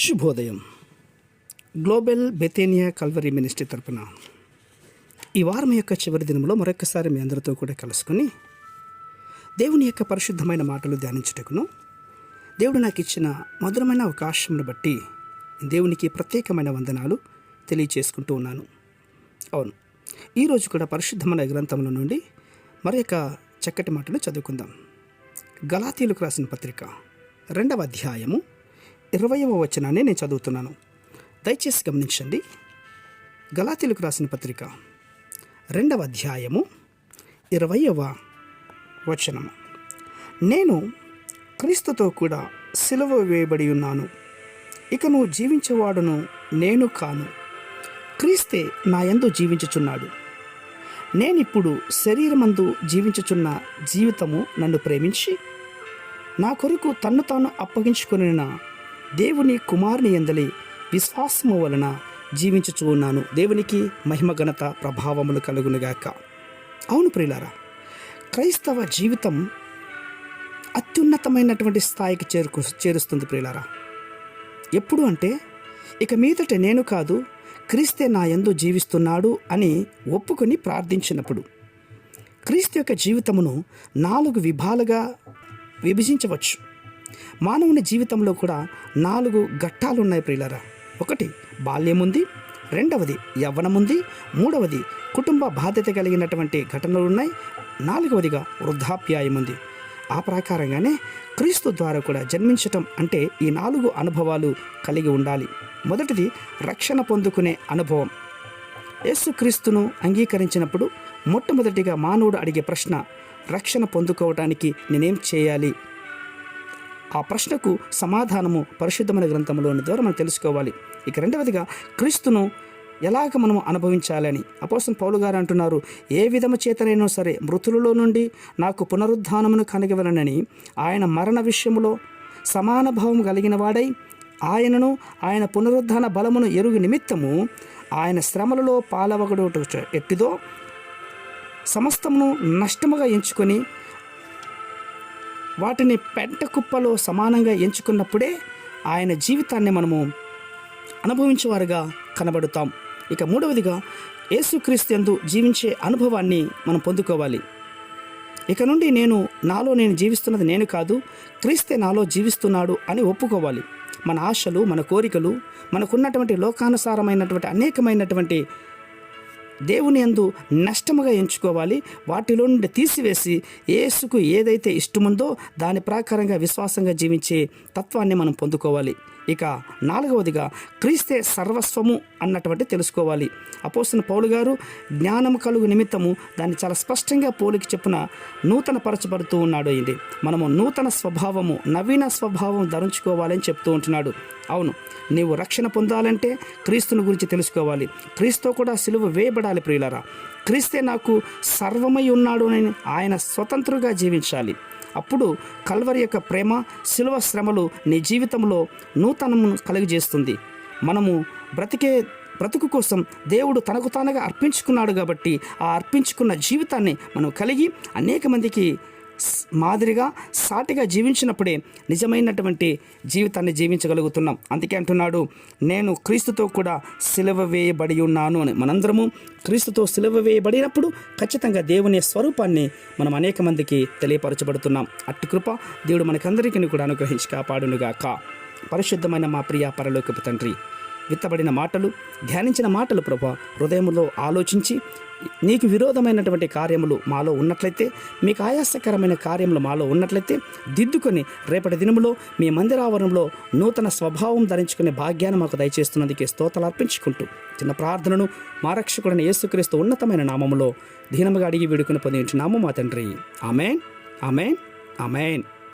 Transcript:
శుభోదయం. Global బెతేనియా Calvary ministry తరపున ఈ వారం యొక్క చివరి దినంలో మరొకసారి మీ అందరితో కూడా కలుసుకొని దేవుని యొక్క పరిశుద్ధమైన మాటలు ధ్యానించుటకును దేవుడు నాకు ఇచ్చిన మధురమైన అవకాశంను బట్టి దేవునికి ప్రత్యేకమైన వందనాలు తెలియచేసుకుంటూ ఉన్నాను. అవును, ఈరోజు కూడా పరిశుద్ధమైన గ్రంథముల నుండి మరొక చక్కటి మాటలు చదువుకుందాం. గలాతీయులకు రాసిన పత్రిక 2వ అధ్యాయము 20వ వచనాన్ని నేను చదువుతున్నాను. దయచేసి గమనించండి. గలాతీయులకు రాసిన పత్రిక 2వ అధ్యాయము 20వ వచనము. నేను క్రీస్తుతో కూడా సిలువ వేయబడి ఉన్నాను. ఇక నువ్వు జీవించేవాడును నేను కాను, క్రీస్తే నా యందు జీవించుచున్నాడు. నేనిప్పుడు శరీరమందు జీవించుచున్న జీవితము నన్ను ప్రేమించి నా కొరకు తన్ను తాను అప్పగించుకొనిన దేవుని కుమారుని యందలి విశ్వాసము వలన జీవించుచూ ఉన్నాను. దేవునికి మహిమ ఘనత ప్రభావములు కలుగునుగాక. అవును ప్రియులారా, క్రైస్తవ జీవితం అత్యున్నతమైనటువంటి స్థాయికి చేరుస్తుంది ప్రియులారా. ఎప్పుడు అంటే ఇక మీదట నేను కాదు, క్రీస్తే నా యందు జీవిస్తున్నాడు అని ఒప్పుకొని ప్రార్థించినప్పుడు. క్రీస్తు యొక్క జీవితమును 4 విభాలుగా విభజించవచ్చు. మానవుని జీవితంలో కూడా 4 ఘట్టాలు ఉన్నాయి ప్రియులారా. 1 బాల్యం ఉంది, 2వది యవ్వనం ఉంది, 3వది కుటుంబ బాధ్యత కలిగినటువంటి ఘటనలు ఉన్నాయి, 4వదిగా వృద్ధాప్యాయం ఉంది. ఆ ప్రకారంగానే క్రీస్తు ద్వారా కూడా జన్మించటం అంటే ఈ 4 అనుభవాలు కలిగి ఉండాలి. మొదటిది రక్షణ పొందుకునే అనుభవం. యేసుక్రీస్తును అంగీకరించినప్పుడు మొట్టమొదటిగా మానవుడు అడిగే ప్రశ్న, రక్షణ పొందుకోవటానికి నేనేం చేయాలి? ఆ ప్రశ్నకు సమాధానము పరిశుద్ధమైన గ్రంథంలోని ద్వారా మనం తెలుసుకోవాలి. ఇక 2వదిగా క్రీస్తును ఎలాగ మనం అనుభవించాలని అపోస్తలుడైన పౌలు గారు అంటున్నారు, ఏ విధము చేతనైనా సరే మృతులలో నుండి నాకు పునరుద్ధానమును కనగవలనని ఆయన మరణ విషయములో సమాన భావం కలిగిన వాడై ఆయనను ఆయన పునరుద్ధాన బలమును ఎరుగు నిమిత్తము ఆయన శ్రమలలో పాలవగడు ఎట్టిదో సమస్తమును నష్టముగా ఎంచుకొని వాటిని పెంట కుప్పలో సమానంగా ఎంచుకున్నప్పుడే ఆయన జీవితాన్ని మనము అనుభవించేవారుగా కనబడుతాం. ఇక 3వదిగా యేసుక్రీస్తు యందు జీవించే అనుభవాన్ని మనం పొందుకోవాలి. ఇక నుండి నాలో నేను జీవిస్తున్నది నేను కాదు, క్రీస్తే నాలో జీవిస్తున్నాడు అని ఒప్పుకోవాలి. మన ఆశలు, మన కోరికలు, మనకున్నటువంటి లోకానుసారమైనటువంటి అనేకమైనటువంటి దేవుని యందు నష్టముగా ఎంచుకోవాలి. వాటిలో నుండి తీసివేసి యేసుకు ఏదైతే ఇష్టముందో దాని ప్రకారంగా విశ్వాసంగా జీవించే తత్వాన్ని మనం పొందుకోవాలి. ఇక 4వదిగా క్రీస్తే సర్వస్వము అన్నటువంటి తెలుసుకోవాలి. అపోస్తలుడైన పౌలు గారు జ్ఞానము కలుగు నిమిత్తము దాన్ని చాలా స్పష్టంగా పోలికి చెప్పున నూతన పరచబడుతూ ఉన్నాడు. అయింది మనము నూతన స్వభావము, నవీన స్వభావం ధరించుకోవాలని చెప్తూ ఉంటున్నాడు. అవును, నీవు రక్షణ పొందాలంటే క్రీస్తుని గురించి తెలుసుకోవాలి. క్రీస్తు కూడా సిలువ వేయబడాలి ప్రియులారా. క్రీస్తే నాకు సర్వమై ఉన్నాడు అని ఆయన స్వతంత్రంగా జీవించాలి. అప్పుడు కల్వరి యొక్క ప్రేమ, సిలువ శ్రమలు నీ జీవితంలో నూతనము కలుగజేస్తుంది. మనము బ్రతుకు కోసం దేవుడు తనకు తానుగా అర్పించుకున్నాడు కాబట్టి ఆ అర్పించుకున్న జీవితాన్ని మనం కలిగి అనేక మందికి మాదిరిగా సాటిగా జీవించినప్పుడే నిజమైనటువంటి జీవితాన్ని జీవించగలుగుతున్నాం. అందుకే అంటున్నాడు, నేను క్రీస్తుతో కూడా సిలువ వేయబడి ఉన్నాను అని. మనందరము క్రీస్తుతో సిలువ వేయబడినప్పుడు ఖచ్చితంగా దేవుని స్వరూపాన్ని మనం అనేక మందికి తెలియపరచబడుతున్నాం. అట్టి కృప దేవుడు మనకందరికీ కూడా అనుగ్రహించి కాపాడునుగాక. పరిశుద్ధమైన మా ప్రియ పరలోకపు తండ్రి, విత్తబడిన మాటలు, ధ్యానించిన మాటలు ప్రభా హృదయంలో ఆలోచించి నీకు విరోధమైనటువంటి కార్యములు మాలో ఉన్నట్లయితే, మీకు ఆయాసకరమైన కార్యములు మాలో ఉన్నట్లయితే దిద్దుకొని రేపటి దినములో మీ మందిరావరణంలో నూతన స్వభావం ధరించుకునే భాగ్యాన్ని మాకు దయచేస్తున్నందుకే స్తోత్రాలు అర్పించుకుంటూ చిన్న ప్రార్థనను మా రక్షకుడైన యేసుక్రీస్తు ఉన్నతమైన నామములో దీనముగా అడిగి వేడుకొని పొందించున్నాము మా తండ్రి. ఆమేన్, ఆమేన్, ఆమేన్.